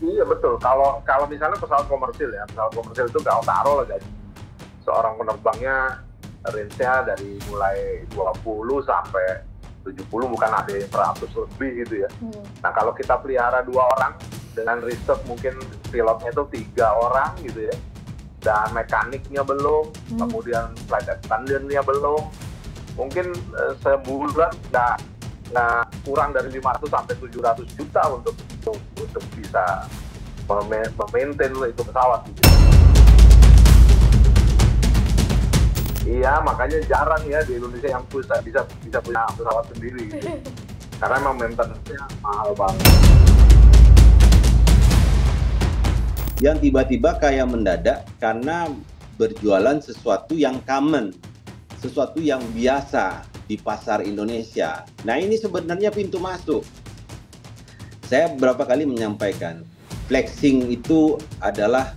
Iya betul. Kalau misalnya pesawat komersil ya, pesawat komersil itu nggak taruh lah gaji seorang penerbangnya range-nya dari mulai 20 sampai 70, bukan ada yang 100 lebih gitu ya. Nah kalau kita pelihara 2 orang, dengan riset mungkin pilotnya itu 3 orang gitu ya, dan mekaniknya belum, kemudian flight attendant-nya belum, mungkin sebulan nggak kurang dari 500 sampai 700 juta untuk bisa memaintain itu pesawat gitu. Iya, makanya jarang ya di Indonesia yang bisa punya pesawat sendiri gitu. Karena memang maintenance-nya mahal banget. Yang tiba-tiba kaya mendadak karena berjualan sesuatu yang common, sesuatu yang biasa di pasar Indonesia. Nah, ini sebenarnya pintu masuk. Saya beberapa kali menyampaikan, flexing itu adalah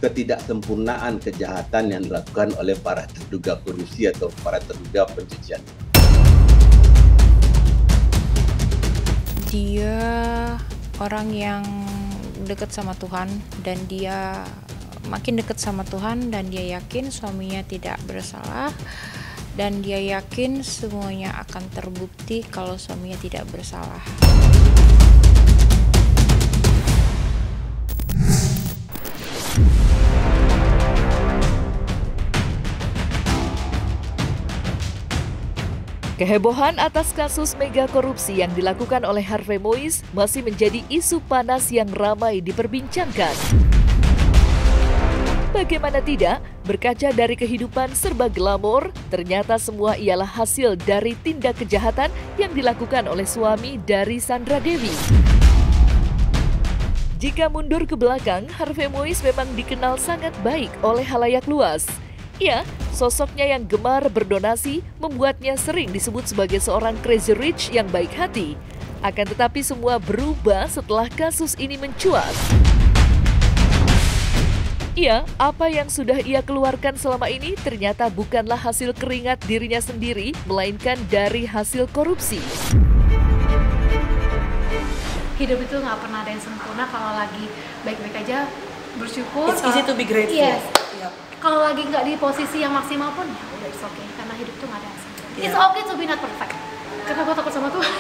ketidaksempurnaan kejahatan yang dilakukan oleh para terduga korupsi atau para terduga pencucian. Dia orang yang dekat sama Tuhan, dan dia makin dekat sama Tuhan, dan dia yakin suaminya tidak bersalah, dan dia yakin semuanya akan terbukti kalau suaminya tidak bersalah. Kehebohan atas kasus mega korupsi yang dilakukan oleh Harvey Moise masih menjadi isu panas yang ramai diperbincangkan. Bagaimana tidak, berkaca dari kehidupan serba glamor, ternyata semua ialah hasil dari tindak kejahatan yang dilakukan oleh suami dari Sandra Dewi. Jika mundur ke belakang, Harvey Moise memang dikenal sangat baik oleh halayak luas. Ya, sosoknya yang gemar berdonasi membuatnya sering disebut sebagai seorang crazy rich yang baik hati. Akan tetapi semua berubah setelah kasus ini mencuat. Ya, apa yang sudah ia keluarkan selama ini ternyata bukanlah hasil keringat dirinya sendiri, melainkan dari hasil korupsi. Hidup itu nggak pernah ada yang sempurna. Kalau lagi baik-baik aja, bersyukur. It's easy to be grateful. Yes. Yep. Kalau lagi nggak di posisi yang maksimal pun, ya udah it's okay. Karena hidup tuh nggak ada yang sempurna. Yeah. It's okay to be not perfect. Karena gue takut sama Tuhan.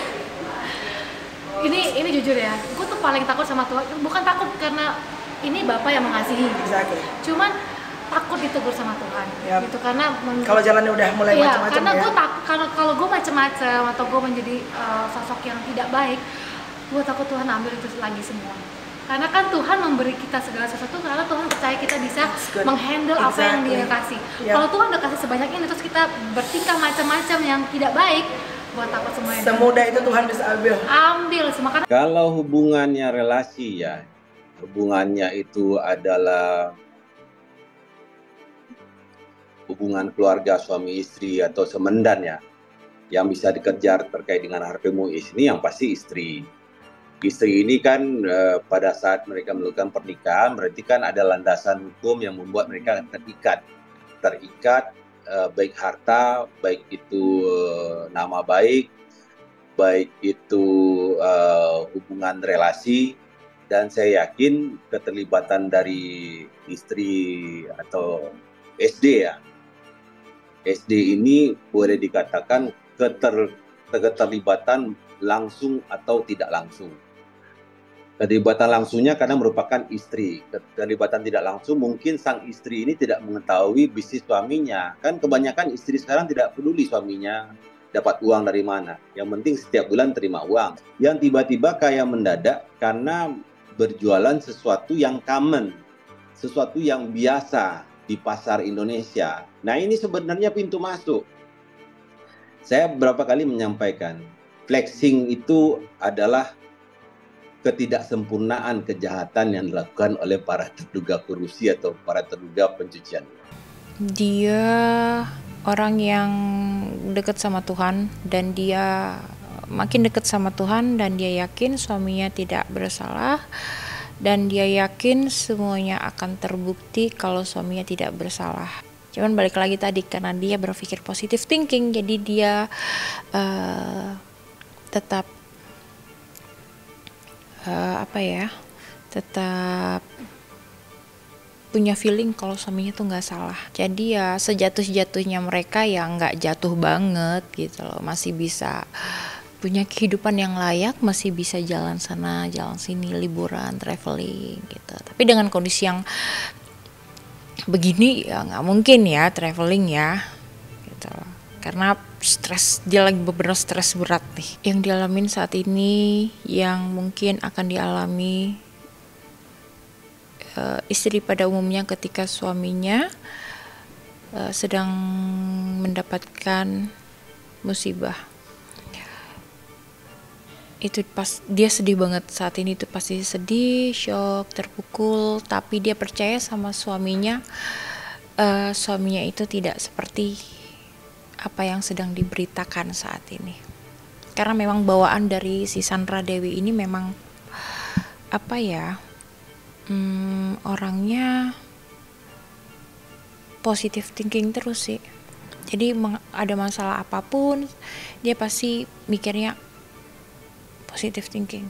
ini jujur ya, gue tuh paling takut sama Tuhan. Bukan takut karena ini Bapak yang mengasihi. Exactly. Cuman takut ditegur sama Tuhan. Yep. Gitu karena kalau jalannya udah mulai iya, macam-macam karena ya. gue takut kalau gue macam-macam atau gue menjadi sosok yang tidak baik, gue takut Tuhan ambil itu lagi semua. Karena kan Tuhan memberi kita segala sesuatu karena Tuhan percaya kita bisa menghandle apa yang Dia kasih. Yeah. Kalau Tuhan udah kasih sebanyak ini terus kita bertingkah macam-macam yang tidak baik, buat takut semuanya. Semudah itu Tuhan bisa ambil semua. Karena kalau hubungannya relasi ya, hubungannya itu adalah hubungan keluarga suami istri atau semendan ya, yang bisa dikejar terkait dengan Harvey Moise ini yang pasti istri. Istri ini kan pada saat mereka melakukan pernikahan berarti kan ada landasan hukum yang membuat mereka terikat baik harta, baik itu nama baik itu hubungan relasi, dan saya yakin keterlibatan dari istri atau SD ya, SD ini boleh dikatakan keterlibatan langsung atau tidak langsung. Keterlibatan langsungnya karena merupakan istri. Keterlibatan tidak langsung mungkin sang istri ini tidak mengetahui bisnis suaminya. Kan kebanyakan istri sekarang tidak peduli suaminya dapat uang dari mana. Yang penting setiap bulan terima uang. Yang tiba-tiba kaya mendadak karena berjualan sesuatu yang common, sesuatu yang biasa di pasar Indonesia. Nah, ini sebenarnya pintu masuk. Saya beberapa kali menyampaikan, flexing itu adalah ketidaksempurnaan kejahatan yang dilakukan oleh para terduga korupsi atau para terduga pencucian. Dia orang yang dekat sama Tuhan, dan dia makin dekat sama Tuhan, dan dia yakin suaminya tidak bersalah, dan dia yakin semuanya akan terbukti kalau suaminya tidak bersalah. Cuman balik lagi tadi, karena dia berpikir positive thinking, jadi dia tetap tetap punya feeling kalau suaminya tuh nggak salah. Jadi ya sejatuh-jatuhnya mereka ya nggak jatuh banget gitu loh, masih bisa punya kehidupan yang layak, masih bisa jalan sana jalan sini, liburan, traveling gitu. Tapi dengan kondisi yang begini ya nggak mungkin ya traveling ya gitu loh. Karena stres, dia lagi beberapa stres berat nih yang dialamin saat ini, yang mungkin akan dialami istri pada umumnya ketika suaminya sedang mendapatkan musibah. Itu pas dia sedih banget saat ini, itu pasti sedih, shock, terpukul, tapi dia percaya sama suaminya, suaminya itu tidak seperti apa yang sedang diberitakan saat ini. Karena memang bawaan dari si Sandra Dewi ini memang apa ya, orangnya positive thinking terus sih. Jadi ada masalah apapun dia pasti mikirnya positive thinking.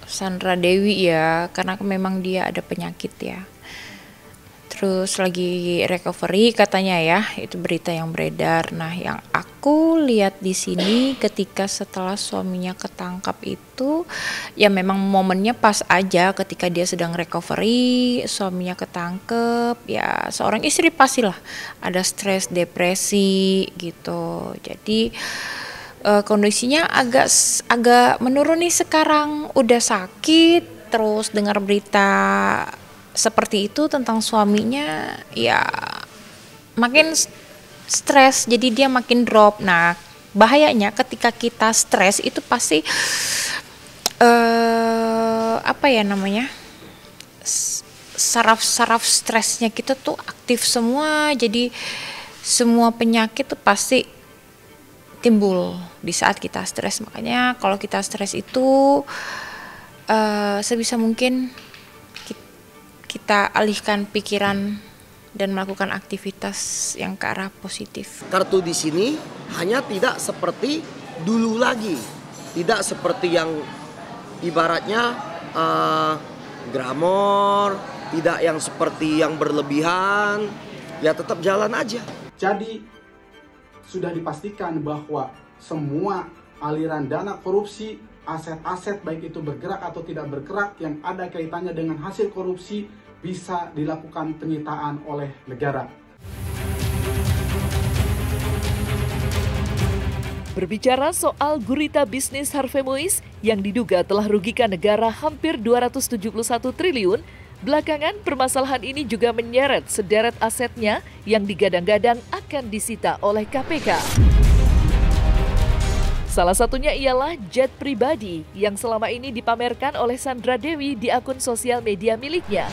Sandra Dewi ya, karena memang dia ada penyakit ya. Terus lagi recovery katanya ya, itu berita yang beredar. Nah, yang aku lihat di sini ketika setelah suaminya ketangkap itu, ya memang momennya pas aja ketika dia sedang recovery, suaminya ketangkep, ya seorang istri pastilah ada stres, depresi gitu. Jadi kondisinya agak menurun nih sekarang, udah sakit, terus dengar berita seperti itu tentang suaminya, ya makin stres, jadi dia makin drop. Nah, bahayanya ketika kita stres itu pasti apa ya namanya, saraf stresnya kita tuh aktif semua, jadi semua penyakit tuh pasti timbul di saat kita stres. Makanya kalau kita stres itu sebisa mungkin kita alihkan pikiran dan melakukan aktivitas yang ke arah positif. Kartu di sini hanya tidak seperti dulu lagi, tidak seperti yang ibaratnya glamor, tidak yang seperti yang berlebihan, ya tetap jalan aja. Jadi sudah dipastikan bahwa semua aliran dana korupsi, aset-aset baik itu bergerak atau tidak bergerak yang ada kaitannya dengan hasil korupsi bisa dilakukan penyitaan oleh negara. Berbicara soal gurita bisnis Harvey Moise yang diduga telah rugikan negara hampir 271 triliun, belakangan permasalahan ini juga menyeret sederet asetnya yang digadang-gadang akan disita oleh KPK. Salah satunya ialah jet pribadi yang selama ini dipamerkan oleh Sandra Dewi di akun sosial media miliknya.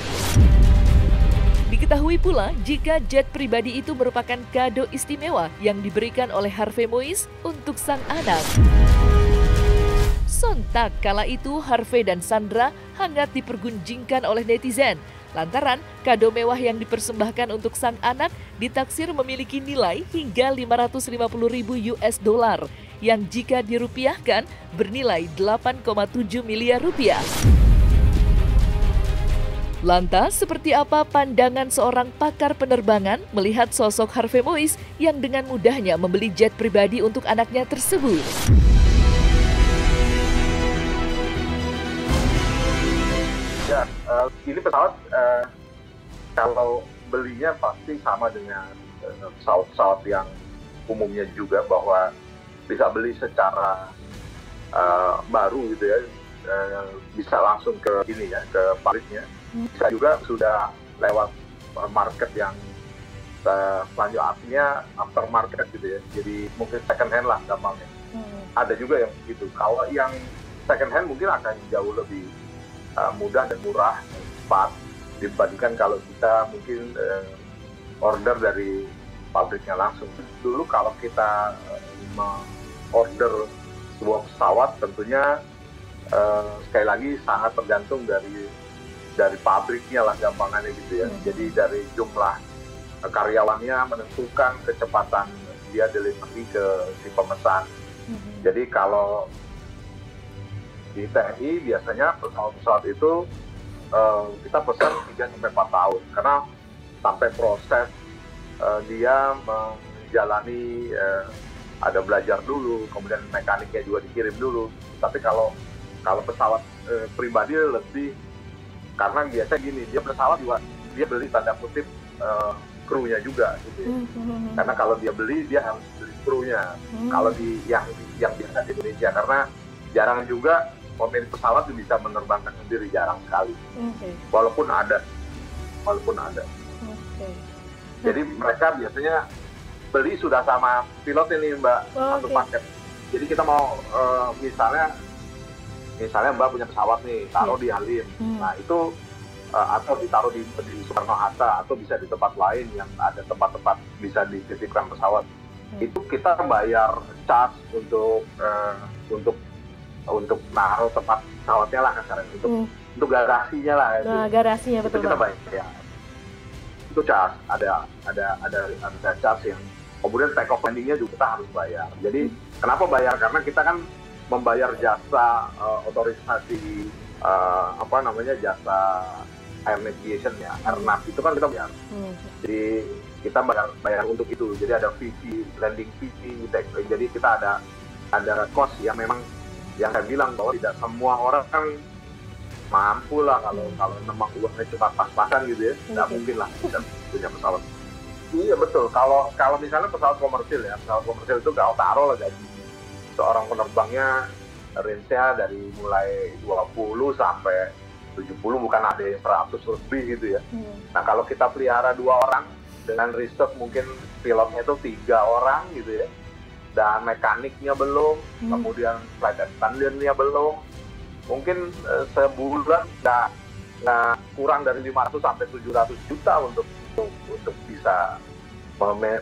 Diketahui pula jika jet pribadi itu merupakan kado istimewa yang diberikan oleh Harvey Moise untuk sang anak. Sontak kala itu Harvey dan Sandra hangat dipergunjingkan oleh netizen lantaran kado mewah yang dipersembahkan untuk sang anak ditaksir memiliki nilai hingga 550.000 US dollar yang jika dirupiahkan bernilai 8,7 miliar rupiah. Lantas, seperti apa pandangan seorang pakar penerbangan melihat sosok Harvey Moise yang dengan mudahnya membeli jet pribadi untuk anaknya tersebut? Ya, ini pesawat kalau belinya pasti sama dengan pesawat-pesawat yang umumnya juga, bahwa bisa beli secara baru gitu ya, bisa langsung ke ini ya, ke pabriknya. Bisa juga sudah lewat market yang selanjutnya, artinya aftermarket gitu ya, jadi mungkin second hand lah gampangnya. Ada juga yang begitu. Kalau yang second hand mungkin akan jauh lebih mudah dan murah, cepat dibandingkan kalau kita mungkin order dari pabriknya langsung. Dulu kalau kita order sebuah pesawat tentunya sekali lagi sangat tergantung dari pabriknya lah gampangannya gitu ya. Jadi dari jumlah karyawannya menentukan kecepatan dia delivery ke si pemesan. Jadi kalau di TNI biasanya pesawat-pesawat itu kita pesan 3-4 tahun karena sampai proses dia menjalani ada belajar dulu, kemudian mekaniknya juga dikirim dulu. Tapi kalau pesawat pribadi lebih, karena biasa gini, dia pesawat juga dia beli tanda kutip krunya juga gitu ya. Karena kalau dia beli dia harus beli krunya. Kalau di yang biasa di Indonesia, karena jarang juga pemilik pesawat bisa menerbangkan sendiri, jarang sekali. Walaupun ada. Jadi mereka biasanya beli sudah sama pilot ini Mbak, satu paket. Jadi kita mau misalnya Mbak punya pesawat nih, taruh di Halim. Nah itu atau ditaruh di Soekarno-Hatta atau bisa di tempat lain yang ada tempat-tempat bisa dititipkan pesawat. Itu kita bayar charge untuk naruh tempat pesawatnya lah kasarnya, untuk garasinya lah. Nah, garasinya betul. Itu kita bayar. Ya. Itu charge, ada charge yang kemudian take off landingnya juga kita harus bayar. Jadi kenapa bayar? Karena kita kan membayar jasa otorisasi jasa air navigation ya, airnav itu kan kita bayar. Jadi kita bayar untuk itu. Jadi ada fee, landing fee, jadi kita ada cost yang memang yang saya bilang bahwa tidak semua orang kan mampu lah kalau memang uangnya cuma pas-pasan gitu ya, nggak mungkin lah kita punya pesawat. Iya betul. Kalau misalnya pesawat komersil itu nggak taruh lah gaji seorang penerbangnya, range-nya dari mulai 20 sampai 70, bukan ada yang 100 lebih gitu ya. Nah kalau kita pelihara 2 orang dengan reserve mungkin pilotnya itu 3 orang gitu ya, dan mekaniknya belum, kemudian flight attendant-nya belum, mungkin sebulan nggak kurang dari 500 sampai 700 juta untuk bisa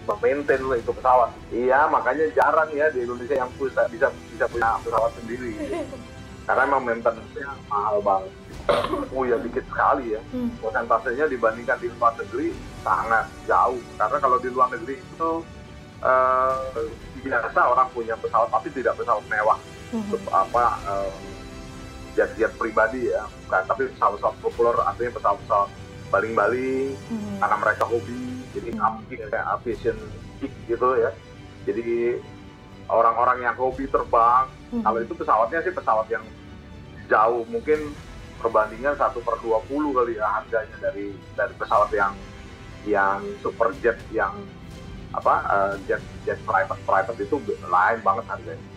memaintain itu pesawat. Iya, makanya jarang ya di Indonesia yang bisa punya pesawat sendiri. Karena memang maintenance-nya mahal banget. Ya dikit sekali ya. Persentasenya dibandingkan di luar negeri sangat jauh. Karena kalau di luar negeri itu biasa orang punya pesawat tapi tidak pesawat mewah. Jet pribadi ya. Tapi pesawat populer, artinya pesawat baling-baling, karena mereka hobi. Jadi aviation geek gitu ya. Jadi orang-orang yang hobi terbang, kalau itu pesawatnya sih pesawat yang jauh, mungkin perbandingan 1/20 kali ya harganya dari pesawat yang super jet, yang jet private itu lain banget harganya.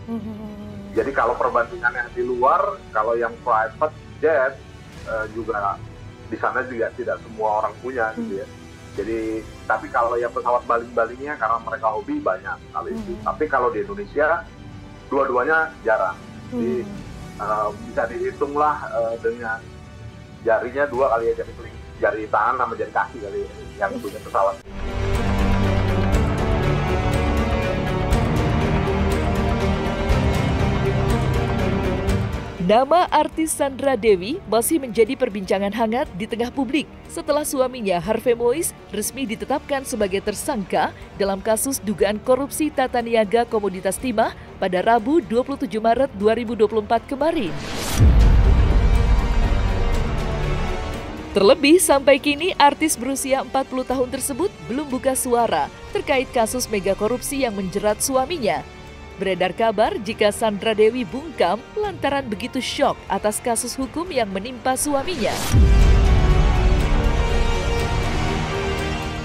Jadi kalau perbandingannya di luar, kalau yang private jet juga di sana juga tidak semua orang punya gitu ya. Jadi, tapi kalau yang pesawat baling-balingnya karena mereka hobi banyak kali itu. Tapi kalau di Indonesia, dua-duanya jarang. Jadi bisa dihitung lah dengan jarinya 2 kali ya, jari tangan sama jari kaki kali ya, yang punya pesawat. Nama artis Sandra Dewi masih menjadi perbincangan hangat di tengah publik setelah suaminya Harvey Moise resmi ditetapkan sebagai tersangka dalam kasus dugaan korupsi tata niaga komoditas timah pada Rabu 27 Maret 2024 kemarin. Terlebih, sampai kini artis berusia 40 tahun tersebut belum buka suara terkait kasus mega korupsi yang menjerat suaminya. Beredar kabar jika Sandra Dewi bungkam lantaran begitu syok atas kasus hukum yang menimpa suaminya.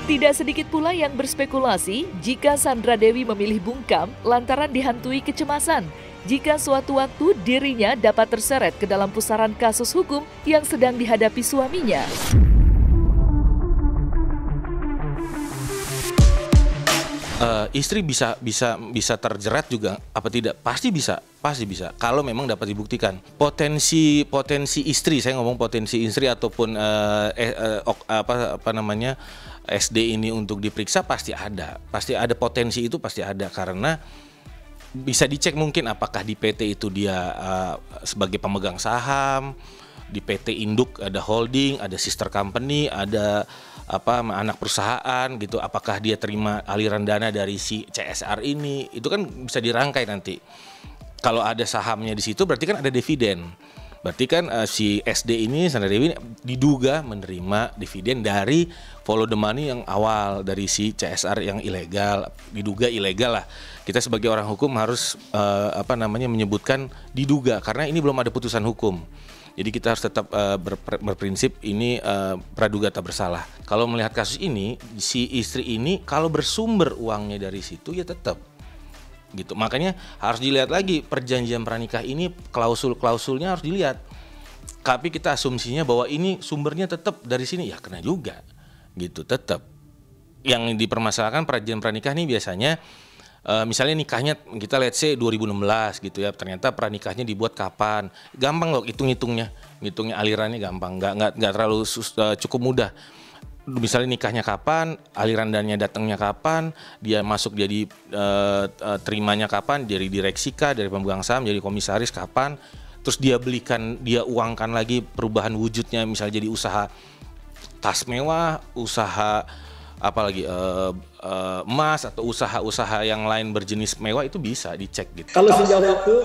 Tidak sedikit pula yang berspekulasi jika Sandra Dewi memilih bungkam lantaran dihantui kecemasan jika suatu waktu dirinya dapat terseret ke dalam pusaran kasus hukum yang sedang dihadapi suaminya. Istri bisa terjerat juga apa tidak? Pasti bisa. Kalau memang dapat dibuktikan. Potensi istri, saya ngomong potensi istri ataupun SD ini untuk diperiksa pasti ada potensi itu, pasti ada, karena bisa dicek mungkin apakah di PT itu dia sebagai pemegang saham, di PT induk ada holding, ada sister company, ada anak perusahaan gitu, apakah dia terima aliran dana dari si CSR ini, itu kan bisa dirangkai nanti. Kalau ada sahamnya di situ berarti kan ada dividen. Berarti kan si SD ini, Sandra Dewi diduga menerima dividen dari follow the money yang awal dari si CSR yang ilegal, diduga ilegal lah. Kita sebagai orang hukum harus menyebutkan diduga karena ini belum ada putusan hukum. Jadi kita harus tetap berprinsip ini praduga tak bersalah. Kalau melihat kasus ini, si istri ini kalau bersumber uangnya dari situ ya tetap gitu. Makanya harus dilihat lagi perjanjian pranikah ini, klausul-klausulnya harus dilihat. Tapi kita asumsinya bahwa ini sumbernya tetap dari sini, ya kena juga gitu, tetap. Yang dipermasalahkan perjanjian pranikah ini biasanya misalnya nikahnya kita let's say 2016 gitu ya, ternyata pranikahnya dibuat kapan, gampang loh ngitungnya alirannya gampang, nggak terlalu cukup mudah. Misalnya nikahnya kapan, aliran dananya datangnya kapan, dia masuk jadi terimanya kapan, dari direksi kah, dari pemegang saham, jadi komisaris kapan, terus dia uangkan lagi perubahan wujudnya, misalnya jadi usaha tas mewah, usaha apalagi emas atau usaha-usaha yang lain berjenis mewah, itu bisa dicek gitu. Kalau sejauh itu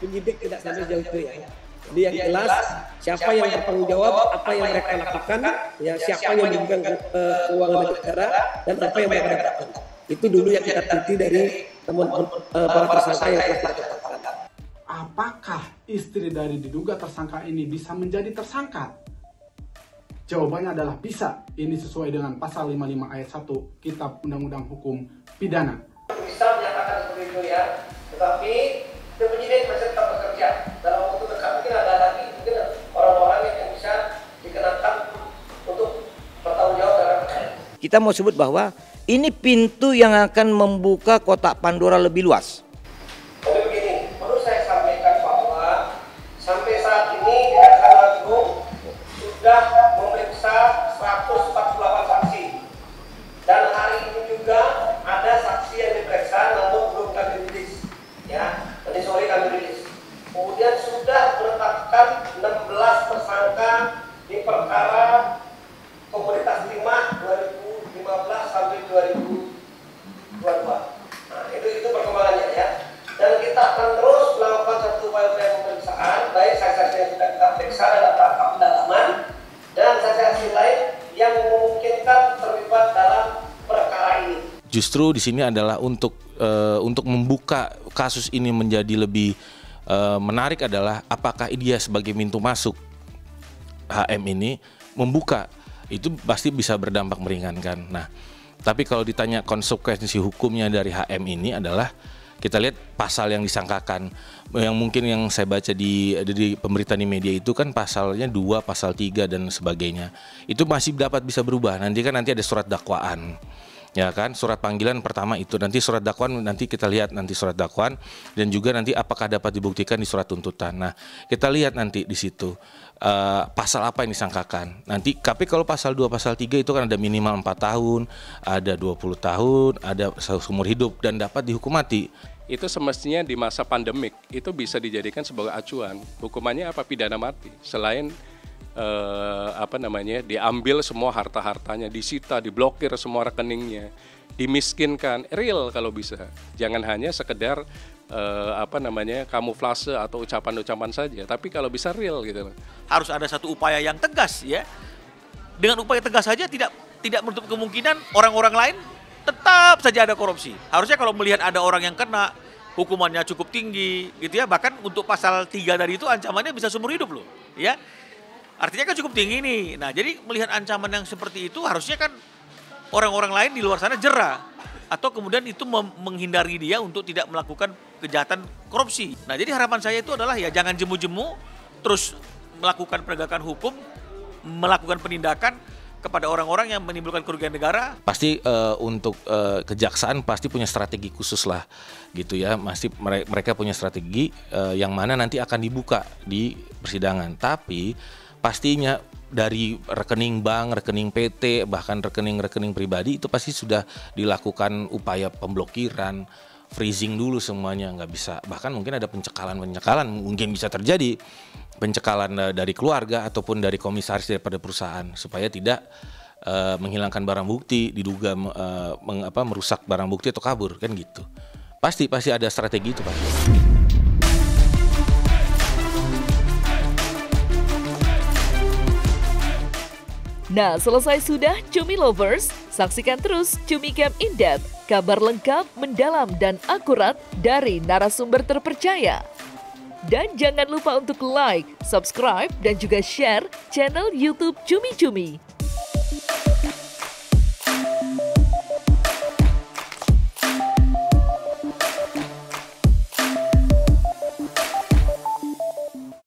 penyidik tidak sampai sejauh itu ya. Jadi yang jelas siapa yang bertanggung jawab apa yang mereka lakukan, ya siapa yang memegang keuangan negara dan apa yang mereka dapatkan. Itu dulu yang kita teliti dari teman-teman para tersangka yang telah kita tetapkan. Apakah istri dari diduga tersangka ini bisa menjadi tersangka? Jawabannya adalah bisa. Ini sesuai dengan pasal 55 ayat 1 Kitab Undang-Undang Hukum Pidana. Bisa menyatakan seperti itu ya, tetapi penyidik masih tetap bekerja. Dalam waktu dekat mungkin ada lagi orang-orang yang bisa dikenakan untuk bertanggung jawab dalam perkara. Kita mau sebut bahwa ini pintu yang akan membuka kotak Pandora lebih luas. Jadi begini, perlu saya sampaikan bahwa sampai saat ini Kejaksaan Agung sudah memeriksa 148 saksi. Dan hari ini juga ada saksi yang diperiksa namun belum kami rilis. Ya, nanti sore kami rilis. Kemudian sudah menetapkan 16 tersangka di perkara Komoditas Timah 2015 sampai 2022. Nah, itu perkembangannya ya. Dan kita akan terus melakukan satu upaya pemeriksaan, baik saksi-saksi yang sudah kita periksa dalam tahap pendalaman dan saksi-saksi lain yang memungkinkan terlibat dalam perkara ini. Justru di sini adalah untuk membuka kasus ini menjadi lebih menarik adalah apakah dia sebagai pintu masuk HM ini membuka, itu pasti bisa berdampak meringankan. Nah, tapi kalau ditanya konsekuensi hukumnya dari HM ini adalah kita lihat pasal yang disangkakan, yang mungkin yang saya baca di pemberitaan di media itu kan pasalnya 2, pasal 3 dan sebagainya. Itu masih bisa berubah. Nanti ada surat dakwaan. Ya kan, surat panggilan pertama itu, nanti surat dakwaan nanti kita lihat nanti surat dakwaan dan juga nanti apakah dapat dibuktikan di surat tuntutan. Nah, kita lihat nanti di situ pasal apa yang disangkakan. Nanti tapi kalau pasal 2 pasal 3 itu kan ada minimal 4 tahun, ada 20 tahun, ada seumur hidup dan dapat dihukum mati. Itu semestinya di masa pandemik itu bisa dijadikan sebagai acuan. Hukumannya apa? Pidana mati. Selain diambil semua harta-hartanya, disita, diblokir semua rekeningnya, dimiskinkan, real kalau bisa. Jangan hanya sekedar kamuflase atau ucapan-ucapan saja, tapi kalau bisa real gitu. Harus ada satu upaya yang tegas ya. Dengan upaya tegas saja tidak menutup kemungkinan orang-orang lain tetap saja ada korupsi. Harusnya kalau melihat ada orang yang kena hukumannya cukup tinggi gitu ya, bahkan untuk pasal 3 dari itu ancamannya bisa seumur hidup loh, ya. Artinya kan cukup tinggi nih. Nah, jadi melihat ancaman yang seperti itu harusnya kan orang-orang lain di luar sana jera atau kemudian itu menghindari dia untuk tidak melakukan kejahatan korupsi. Nah, jadi harapan saya itu adalah ya jangan jemu-jemu terus melakukan penegakan hukum, melakukan penindakan kepada orang-orang yang menimbulkan kerugian negara. Pasti untuk kejaksaan pasti punya strategi khusus lah gitu ya. Mereka punya strategi yang mana nanti akan dibuka di persidangan. Tapi pastinya dari rekening bank, rekening PT, bahkan rekening-rekening pribadi itu pasti sudah dilakukan upaya pemblokiran, freezing dulu semuanya, nggak bisa. Bahkan mungkin ada pencekalan, mungkin bisa terjadi pencekalan dari keluarga ataupun dari komisaris daripada perusahaan supaya tidak menghilangkan barang bukti, diduga merusak barang bukti atau kabur kan gitu. Pasti ada strategi itu Pak. Nah, selesai sudah Cumi Lovers, saksikan terus Cumi Camp In Depth, kabar lengkap, mendalam, dan akurat dari narasumber terpercaya. Dan jangan lupa untuk like, subscribe, dan juga share channel YouTube Cumi Cumi.